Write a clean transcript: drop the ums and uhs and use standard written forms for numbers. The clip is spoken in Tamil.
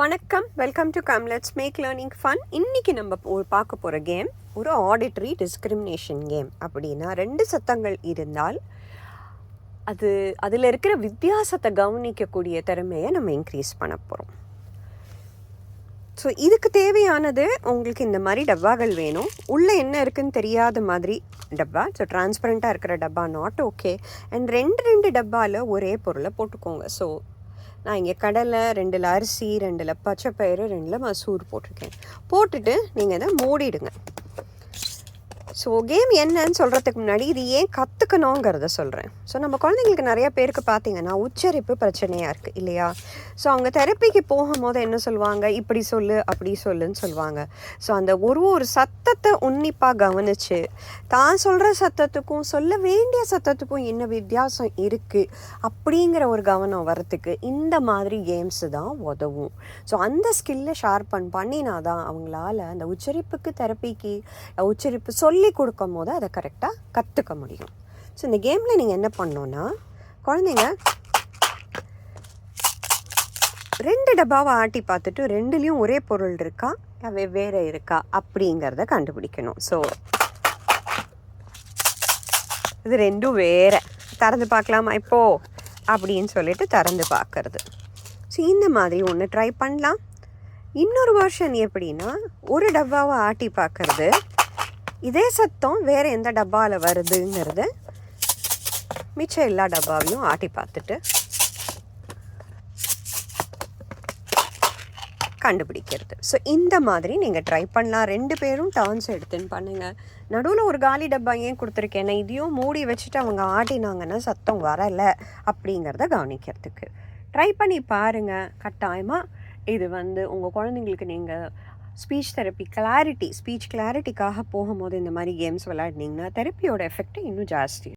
வணக்கம், welcome to come let's make learning fun. இன்றைக்கி நம்ம பார்க்க போகிற கேம் ஒரு ஆடிட்டரி டிஸ்கிரிமினேஷன் கேம். அப்படின்னா 2 சத்தங்கள் இருந்தால் அதில் இருக்கிற வித்தியாசத்தை கவனிக்கக்கூடிய திறமையை நம்ம இன்க்ரீஸ் பண்ண போகிறோம். ஸோ இதுக்கு தேவையானது உங்களுக்கு இந்த மாதிரி டப்பாக்கள் வேணும். உள்ளே என்ன இருக்குதுன்னு தெரியாத மாதிரி டப்பா. ஸோ டிரான்ஸ்பரண்ட்டாக இருக்கிற டப்பா நாட் ஓகே. அண்ட் ரெண்டு டப்பாவில் ஒரே பொருளை போட்டுக்கோங்க. ஸோ நான் இங்கே கடலை, 2 அரிசி, 2 பச்சைப்பயிறு, 2 மசூர் போட்டிருக்கேன். போட்டுட்டு நீங்கள் இதை மூடிடுங்க. ஸோ கேம் என்னன்னு சொல்கிறதுக்கு முன்னாடி இது ஏன் கற்றுக்கணுங்கிறத சொல்கிறேன். ஸோ நம்ம குழந்தைங்களுக்கு நிறைய பேருக்கு பார்த்தீங்கன்னா உச்சரிப்பு பிரச்சனையாக இருக்குது இல்லையா? ஸோ அவங்க தெரப்பிக்கு போகும்போது என்ன சொல்லுவாங்க, இப்படி சொல்லு அப்படி சொல்லுன்னு சொல்லுவாங்க. ஸோ அந்த ஒரு சத்தத்தை உன்னிப்பாக கவனித்து தான் சொல்கிற சத்தத்துக்கும் சொல்ல வேண்டிய சத்தத்துக்கும் என்ன வித்தியாசம் இருக்குது அப்படிங்கிற ஒரு கவனம் வரத்துக்கு இந்த மாதிரி கேம்ஸு தான் உதவும். ஸோ அந்த ஸ்கில்லை ஷார்பன் பண்ணினா தான் அவங்களால அந்த உச்சரிப்புக்கு தெரப்பிக்கு உச்சரிப்பு சொல்லி கொடுக்கும் போது அதை கரெக்டாக கற்றுக்க முடியும். ஸோ இந்த கேமில் நீங்கள் என்ன பண்ணோன்னா, குழந்தைங்க 2 டப்பாவை ஆட்டி பார்த்துட்டு 2லேயும் ஒரே பொருள் இருக்கா வெவ்வேறு இருக்கா அப்படிங்கிறத கண்டுபிடிக்கணும். ஸோ இது 2ம் வேறு, திறந்து பார்க்கலாமா இப்போது அப்படின்னு சொல்லிட்டு திறந்து பார்க்கறது. ஸோ இந்த மாதிரி ஒன்று ட்ரை பண்ணலாம். இன்னொரு வெர்ஷன் எப்படின்னா, ஒரு டப்பாவை ஆட்டி பார்க்கறது, இதே சத்தம் வேறு எந்த டப்பாவில் வருதுங்கிறது மிச்சம் எல்லா டப்பாவையும் ஆட்டி பார்த்துட்டு கண்டுபிடிக்கிறது. ஸோ இந்த மாதிரி நீங்கள் ட்ரை பண்ணலாம். 2 பேரும் டர்ன்ஸ் எடுத்துன்னு பண்ணுங்கள். நடுவில் ஒரு காலி டப்பா ஏன் கொடுத்துருக்கேன், இதையும் மூடி வச்சுட்டு அவங்க ஆட்டினாங்கன்னா சத்தம் வரலை அப்படிங்கிறத கவனிக்கிறதுக்கு ட்ரை பண்ணி பாருங்கள். கட்டாயமாக இது உங்கள் குழந்தைங்களுக்கு நீங்கள் ஸ்பீச் தெரப்பி ஸ்பீச் கிளாரிட்டிக்காக போகும்போது இந்த மாதிரி கேம்ஸ் விளையாடினீங்கன்னா தெரப்பியோட எஃபெக்ட் இன்னும் ஜாஸ்தி.